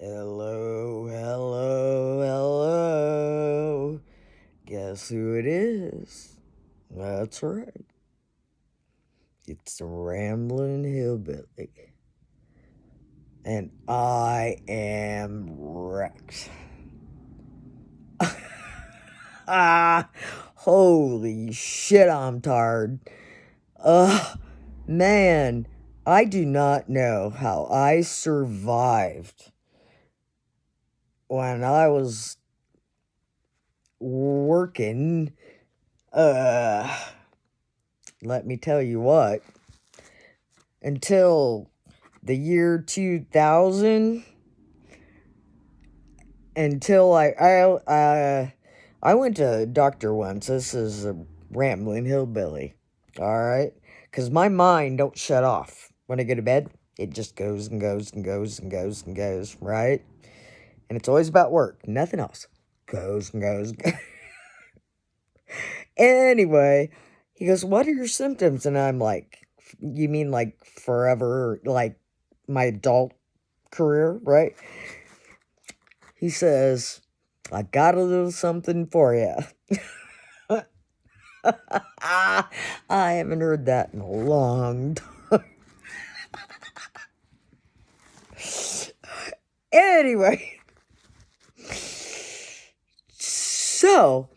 Hello, hello, hello. Guess who it is? That's right. It's the Ramblin Hillbilly. And I am Rex. Ah, holy shit, I'm tired. Man, I do not know how I survived when I was working. Let me tell you what, until the year 2000, until I went to a doctor once. This is a Ramblin Hillbilly, all right? Because my mind don't shut off when I go to bed. It just goes and goes and goes and goes and goes, right? And it's always about work, nothing else. Goes and goes. Anyway, he goes, "What are your symptoms?" And I'm like, "You mean like forever, like my adult career, right?" He says, "I got a little something for you." I haven't heard that in a long time. Anyway, so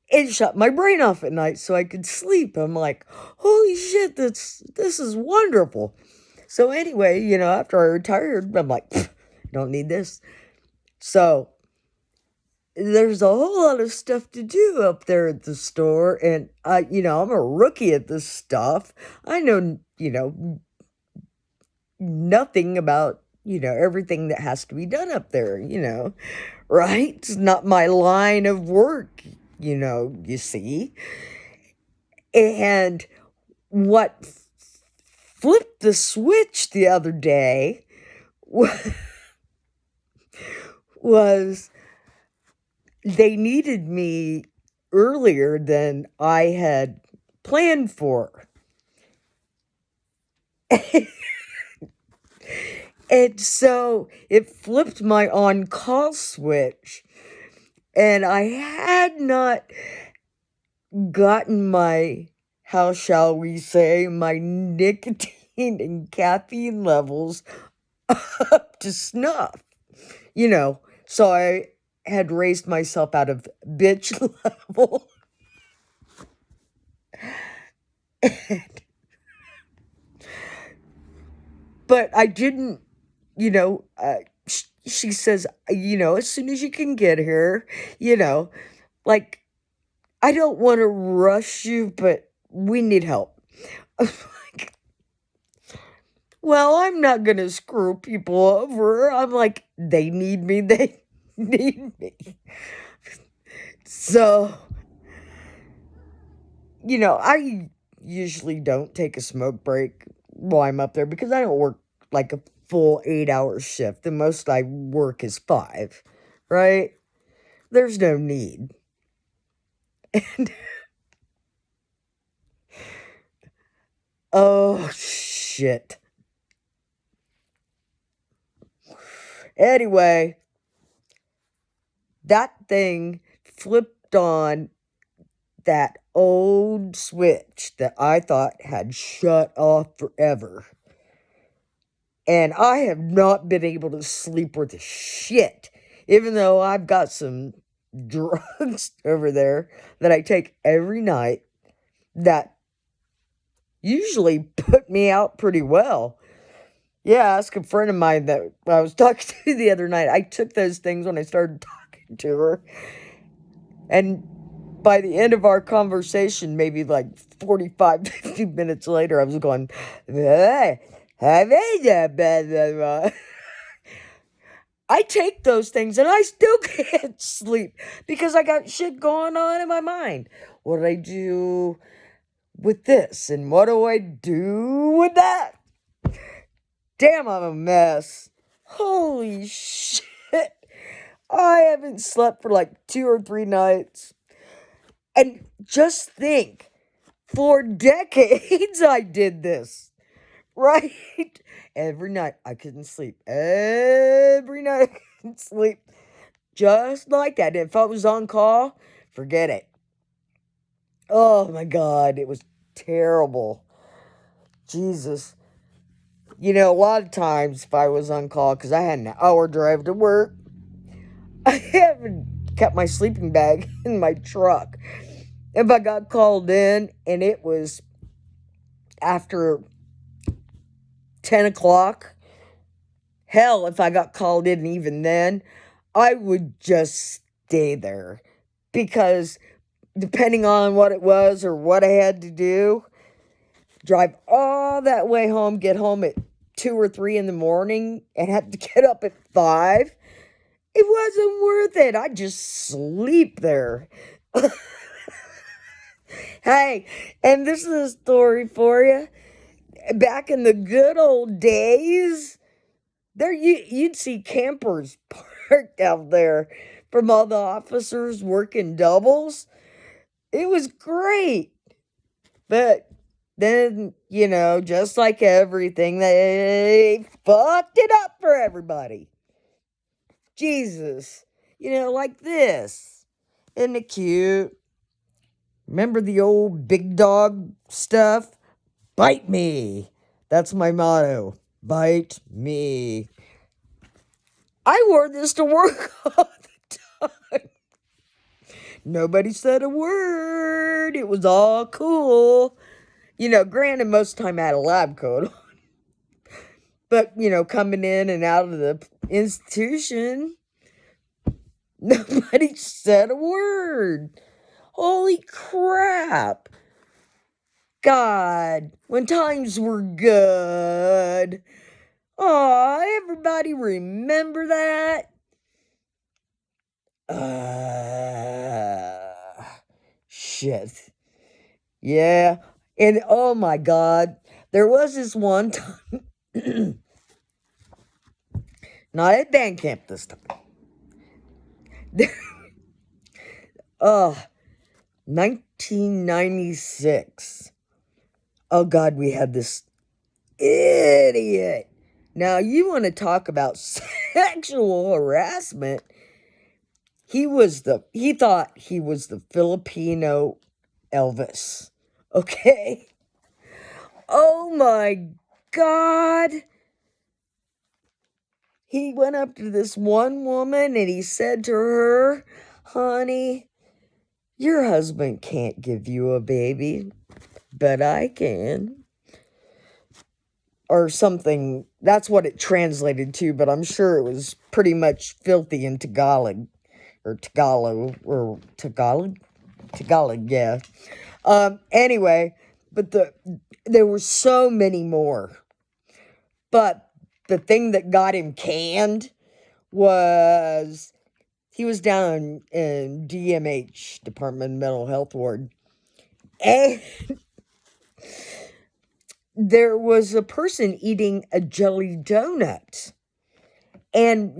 it shut my brain off at night so I could sleep. I'm like, holy shit, this is wonderful. So anyway, after I retired, I'm like, don't need this. So there's a whole lot of stuff to do up there at the store, and I'm a rookie at this stuff. I know, nothing about, everything that has to be done up there, right? It's not my line of work, you see. And what flipped the switch the other day was they needed me earlier than I had planned for. And so it flipped my on-call switch, and I had not gotten my, how shall we say, my nicotine and caffeine levels up to snuff, so I had raised myself out of bitch level. But I didn't, she says, as soon as you can get here, like, I don't want to rush you, but we need help. I'm like, well, I'm not going to screw people over. I'm like, they need me. They need me. So, I usually don't take a smoke break while I'm up there because I don't work like a full 8-hour shift. The most I work is 5, right? There's no need. And, oh, shit. Anyway, that thing flipped on that old switch that I thought had shut off forever. And I have not been able to sleep worth a shit, even though I've got some drugs over there that I take every night that usually put me out pretty well. Yeah, ask a friend of mine that I was talking to the other night. I took those things when I started talking to her. And by the end of our conversation, maybe like 45, 50 minutes later, I was going, hey, I take those things and I still can't sleep because I got shit going on in my mind. What do I do with this? And what do I do with that? Damn, I'm a mess. Holy shit. I haven't slept for like 2 or 3 nights. And just think, for decades I did this. Right? Every night I couldn't sleep. Every night I couldn't sleep. Just like that. If I was on call, forget it. Oh my God, it was terrible. Jesus. A lot of times if I was on call, because I had an hour drive to work, I haven't kept my sleeping bag in my truck. If I got called in and it was after 10 o'clock, hell, if I got called in even then, I would just stay there. Because depending on what it was or what I had to do, drive all that way home, get home at 2 or 3 in the morning, and have to get up at 5. It wasn't worth it. I'd just sleep there. Hey, and this is a story for you. Back in the good old days, you'd see campers parked out there from all the officers working doubles. It was great. But then, just like everything, they fucked it up for everybody. Jesus. Like this. Isn't it cute? Remember the old big dog stuff? Bite me. That's my motto. Bite me. I wore this to work all the time. Nobody said a word. It was all cool. Granted, most of the time I had a lab coat on. But, coming in and out of the institution, nobody said a word. Holy crap. God, when times were good. Aw, everybody remember that? Shit. Yeah. And oh my God, there was this one time, not at band camp this time. Oh, 1996. Oh God, we had this idiot. Now, you want to talk about sexual harassment? He thought he was the Filipino Elvis. Okay? Oh my God. He went up to this one woman and he said to her, honey, your husband can't give you a baby, but I can. Or something. That's what it translated to, but I'm sure it was pretty much filthy in Tagalog. Or Tagalog. Or Tagalog? Tagalog, yeah. Anyway, but there were so many more. But the thing that got him canned was he was down in DMH, Department of Mental Health Ward. And there was a person eating a jelly donut. And,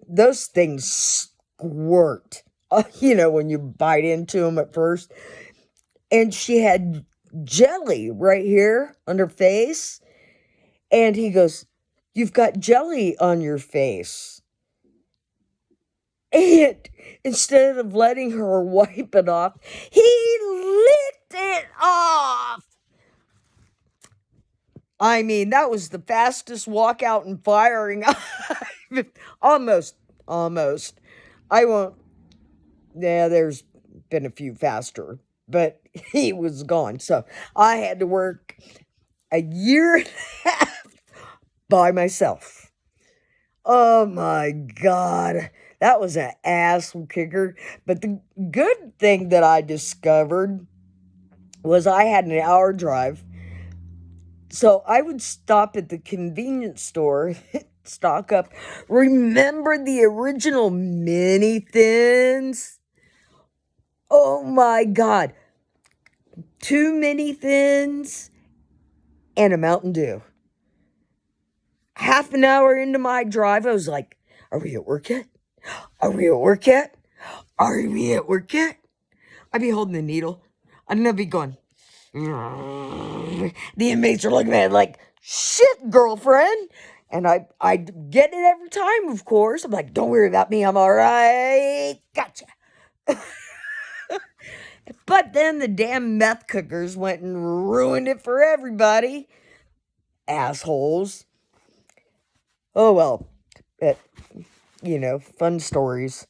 those things squirt, when you bite into them at first. And she had jelly right here on her face. And he goes, you've got jelly on your face. And instead of letting her wipe it off, he licked it off. I mean, that was the fastest walkout and firing. Almost. I won't. Yeah, there's been a few faster, but he was gone. So I had to work a year and a half by myself. Oh my God. That was an ass kicker. But the good thing that I discovered was I had an hour drive. So I would stop at the convenience store, stock up. Remember the original mini thins? Oh my God. 2 mini thins and a Mountain Dew. Half an hour into my drive, I was like, are we at work yet? Are we at work yet? Are we at work yet? I'd be holding the needle. I'd be going. The inmates are looking at it like, Shit, girlfriend. And I get it every time, of course. I'm like, don't worry about me. I'm all right. Gotcha. But then the damn meth cookers went and ruined it for everybody. Assholes. Oh, well. It, fun stories.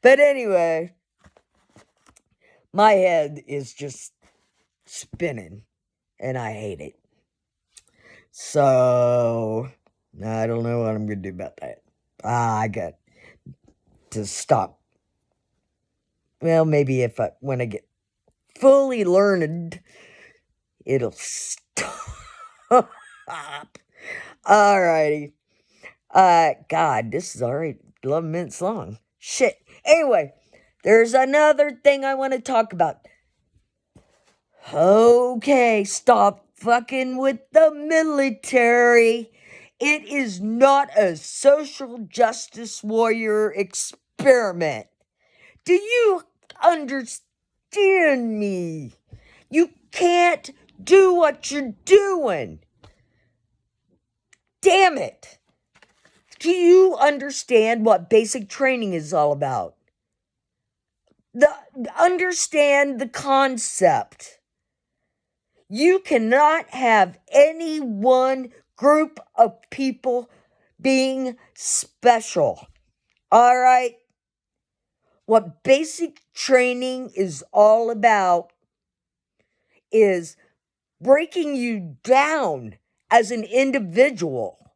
But anyway, my head is just spinning, and I hate it. So, I don't know what I'm going to do about that. I got to stop. Well, maybe when I get fully learned, it'll stop. Alrighty. God, this is already 11 minutes long. Shit. Anyway, there's another thing I want to talk about. Okay, stop fucking with the military. It is not a social justice warrior experiment. Do you understand me? You can't do what you're doing. Damn it. Do you understand what basic training is all about? Understand the concept. You cannot have any one group of people being special. All right? What basic training is all about is breaking you down as an individual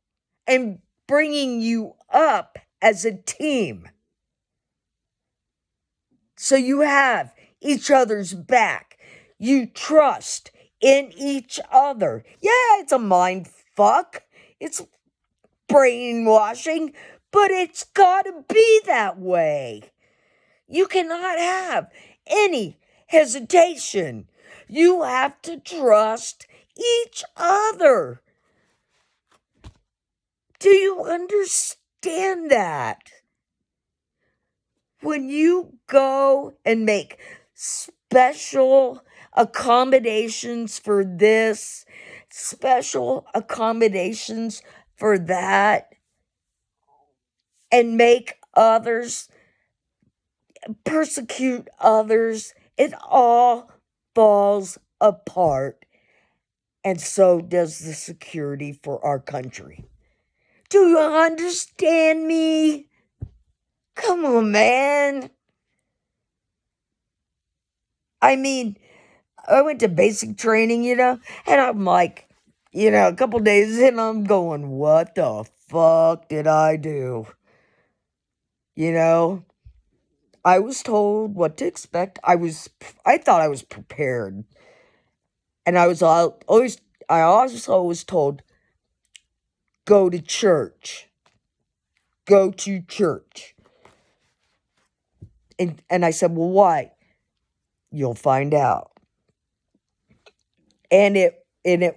and bringing you up as a team. So you have each other's back. You trust in each other. Yeah, it's a mind fuck. It's brainwashing, but it's gotta be that way. You cannot have any hesitation. You have to trust each other. Do you understand that? When you go and make special accommodations for this, special accommodations for that, and make others, persecute others, it all falls apart. And so does the security for our country. Do you understand me? Come on, man. I mean, I went to basic training, and I'm like, a couple days in, I'm going, what the fuck did I do? I was told what to expect. I thought I was prepared. And I also was told, go to church. Go to church. And I said, well, why? You'll find out. And it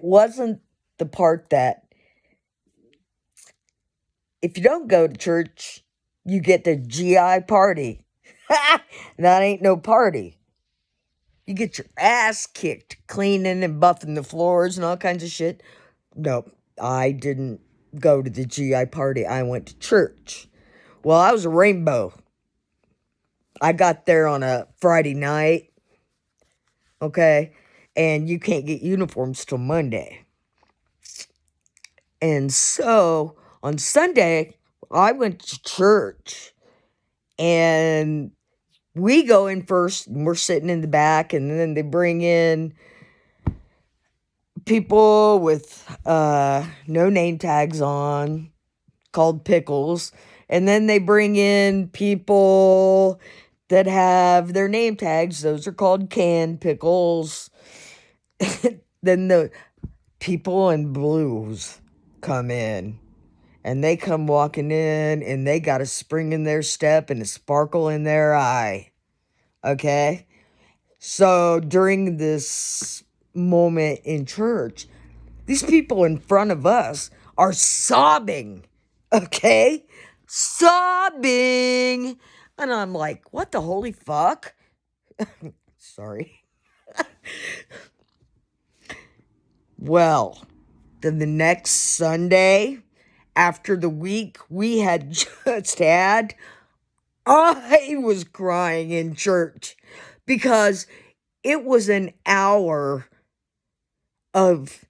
wasn't the part that if you don't go to church, you get the GI party. That ain't no party. You get your ass kicked cleaning and buffing the floors and all kinds of shit. Nope, I didn't go to the GI party. I went to church. Well, I was a rainbow. I got there on a Friday night. Okay? And you can't get uniforms till Monday. And so on Sunday, I went to church. And we go in first, and we're sitting in the back, and then they bring in people with no name tags on, called pickles. And then they bring in people that have their name tags. Those are called canned pickles. Then the people in blues come in. And they come walking in, and they got a spring in their step and a sparkle in their eye. Okay? So during this moment in church, these people in front of us are sobbing. Okay? Sobbing. And I'm like, what the holy fuck? Sorry. Well, then the next Sunday, after the week we had just had, I was crying in church because it was an hour of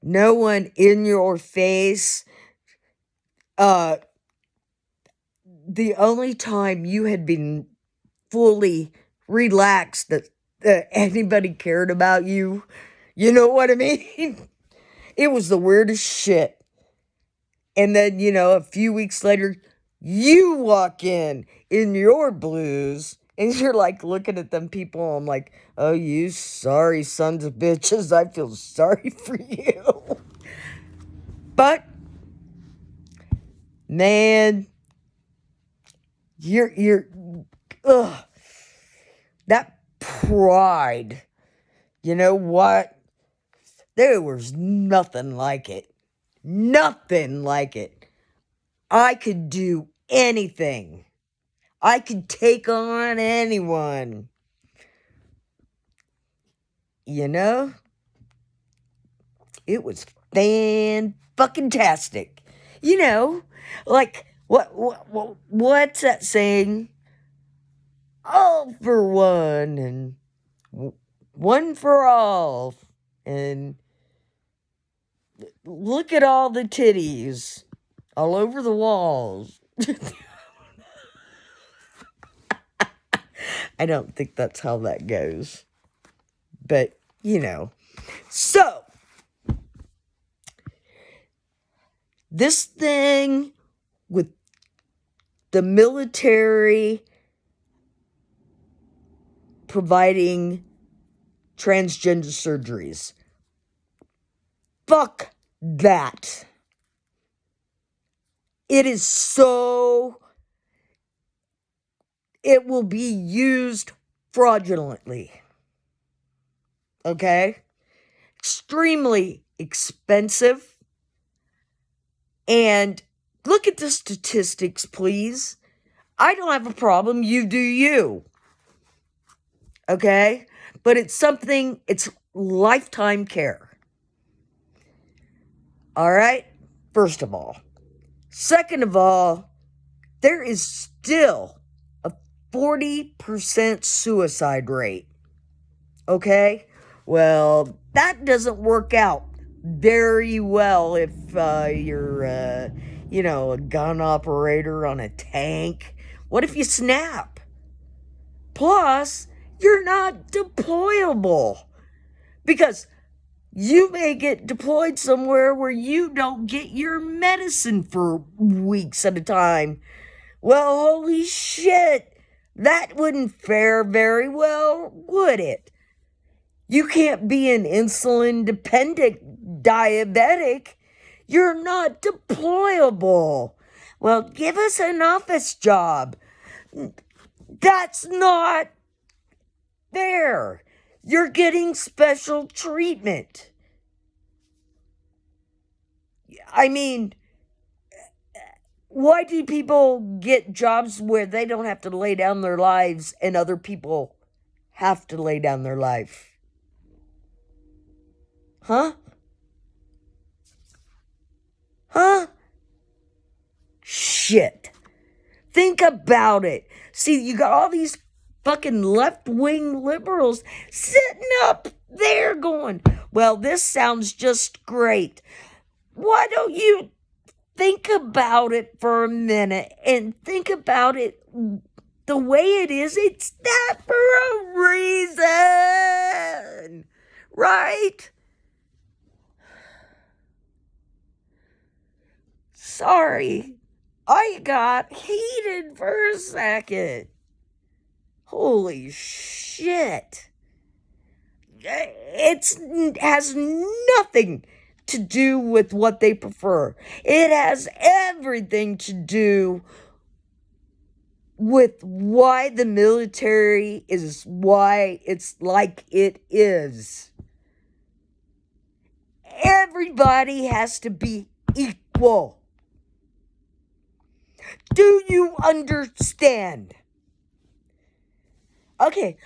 no one in your face. The only time you had been fully relaxed that anybody cared about you. You know what I mean? It was the weirdest shit. And then, a few weeks later, you walk in your blues, and you're like looking at them people. I'm like, oh, you sorry sons of bitches. I feel sorry for you. But, man, ugh, that pride. You know what? There was nothing like it. Nothing like it. I could do anything. I could take on anyone. You know? It was fan-fucking-tastic. Like, what's that saying? All for one, and one for all, and look at all the titties all over the walls. I don't think that's how that goes. But, So, this thing with the military providing transgender surgeries. Fuck that. It will be used fraudulently. Okay? Extremely expensive. And look at the statistics, please. I don't have a problem. You do you. Okay? But it's lifetime care. All right? First of all. Second of all, there is still a 40% suicide rate. Okay? Well, that doesn't work out very well if you're, a gun operator on a tank. What if you snap? Plus, you're not deployable. Because you may get deployed somewhere where you don't get your medicine for weeks at a time. Well, holy shit. That wouldn't fare very well, would it? You can't be an insulin-dependent diabetic. You're not deployable. Well, give us an office job. That's not fair. You're getting special treatment. I mean, why do people get jobs where they don't have to lay down their lives and other people have to lay down their life? Huh? Huh? Shit. Think about it. See, you got all these fucking left-wing liberals sitting up there going, well, this sounds just great. Why don't you think about it for a minute and think about it the way it is? It's that for a reason. Right? Sorry. I got heated for a second. Holy shit. It has nothing to do with what they prefer. It has everything to do with why the military is why it's like it is. Everybody has to be equal. Do you understand? Okay,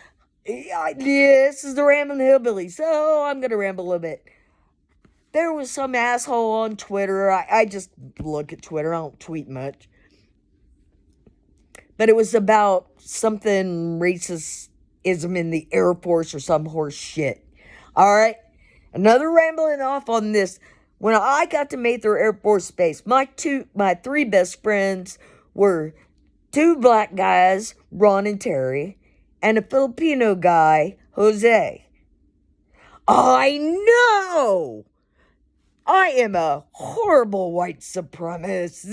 this is the Ramblin Hillbilly, so I'm going to ramble a bit. there was some asshole on Twitter. I just look at Twitter. I don't tweet much. But it was about something racism in the Air Force or some horse shit. All right? Another rambling off on this. When I got to Mather Air Force Base, my three best friends were two black guys, Ron and Terry, and a Filipino guy, Jose. I know! I am a horrible white supremacist.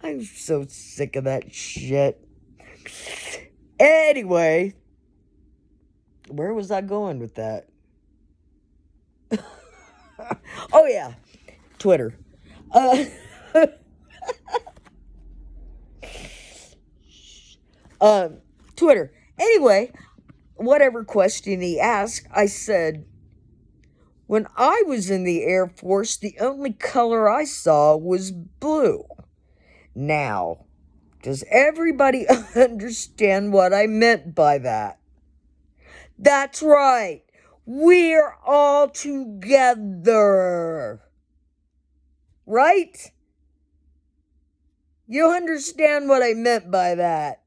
I'm so sick of that shit. Anyway, where was I going with that? Oh, yeah, Twitter. Twitter. Anyway, whatever question he asked, I said, when I was in the Air Force, the only color I saw was blue. Now, does everybody understand what I meant by that? That's right. We're all together. Right? You understand what I meant by that?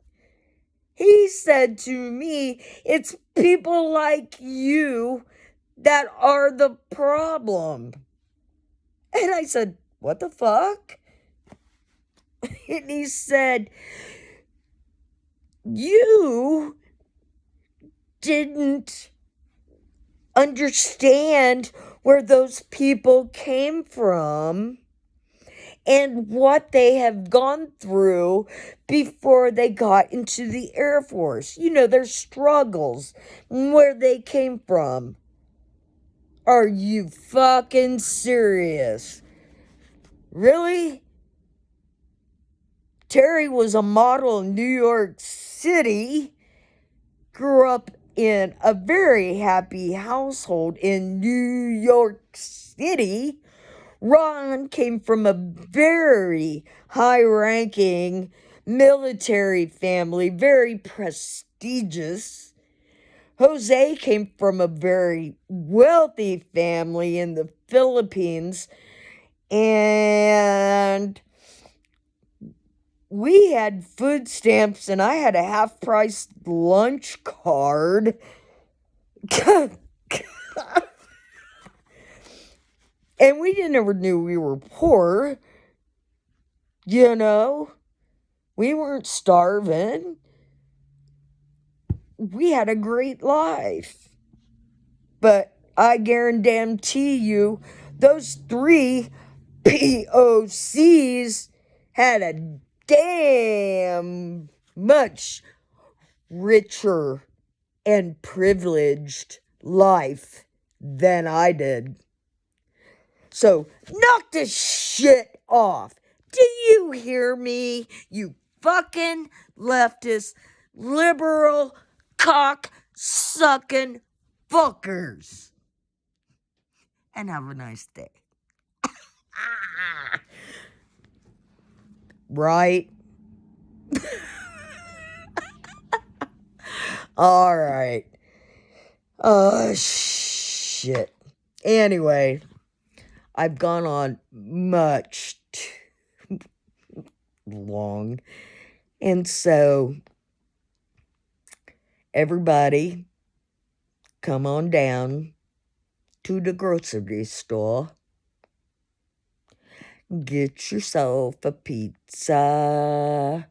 He said to me, it's people like you that are the problem. And I said, what the fuck? And he said, you didn't understand where those people came from and what they have gone through before they got into the Air Force. You know, their struggles, where they came from. Are you fucking serious? Really? Terry was a model in New York City, grew up in a very happy household in New York City. Ron came from a very high-ranking military family, very prestigious. Jose came from a very wealthy family in the Philippines, and we had food stamps, and I had a half-price lunch card. And we never knew we were poor. You know, we weren't starving. We had a great life. But I guarantee you, those three POCs had a damn much richer and privileged life than I did. So knock this shit off. Do you hear me, you fucking leftist, liberal, cock-sucking fuckers? And have a nice day. Right? All right. Oh, shit. Anyway, I've gone on much too long. And so, everybody, come on down to the grocery store. Get yourself a pizza.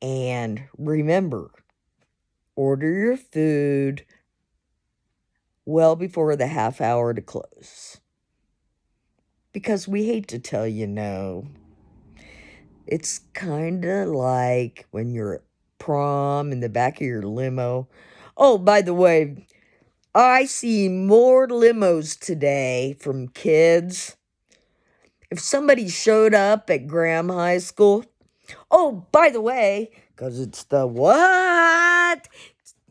And remember, order your food well before the half hour to close. Because we hate to tell you no. It's kind of like when you're at prom in the back of your limo. Oh, by the way, I see more limos today from kids. If somebody showed up at Graham High School, oh, by the way, because it's the what?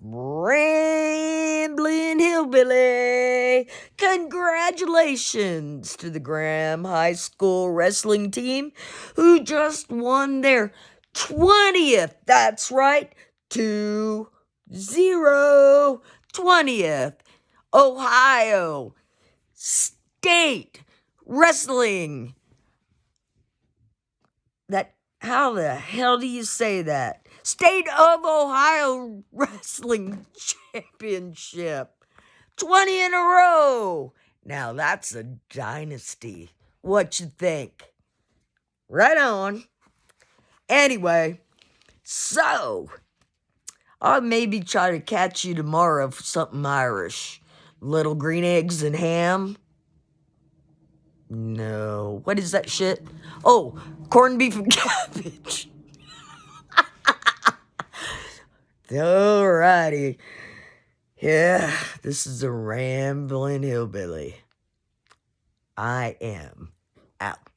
Ramblin Hillbilly. Congratulations to the Graham High School wrestling team who just won their 20th, that's right, 2-0. 20th Ohio State Wrestling. How the hell do you say that? State of Ohio Wrestling Championship. 20 in a row. Now that's a dynasty. What you think? Right on. Anyway, so I'll maybe try to catch you tomorrow for something Irish. Little green eggs and ham? No. What is that shit? Oh, corned beef and cabbage. Alrighty. Yeah, this is a Ramblin Hillbilly. I am out.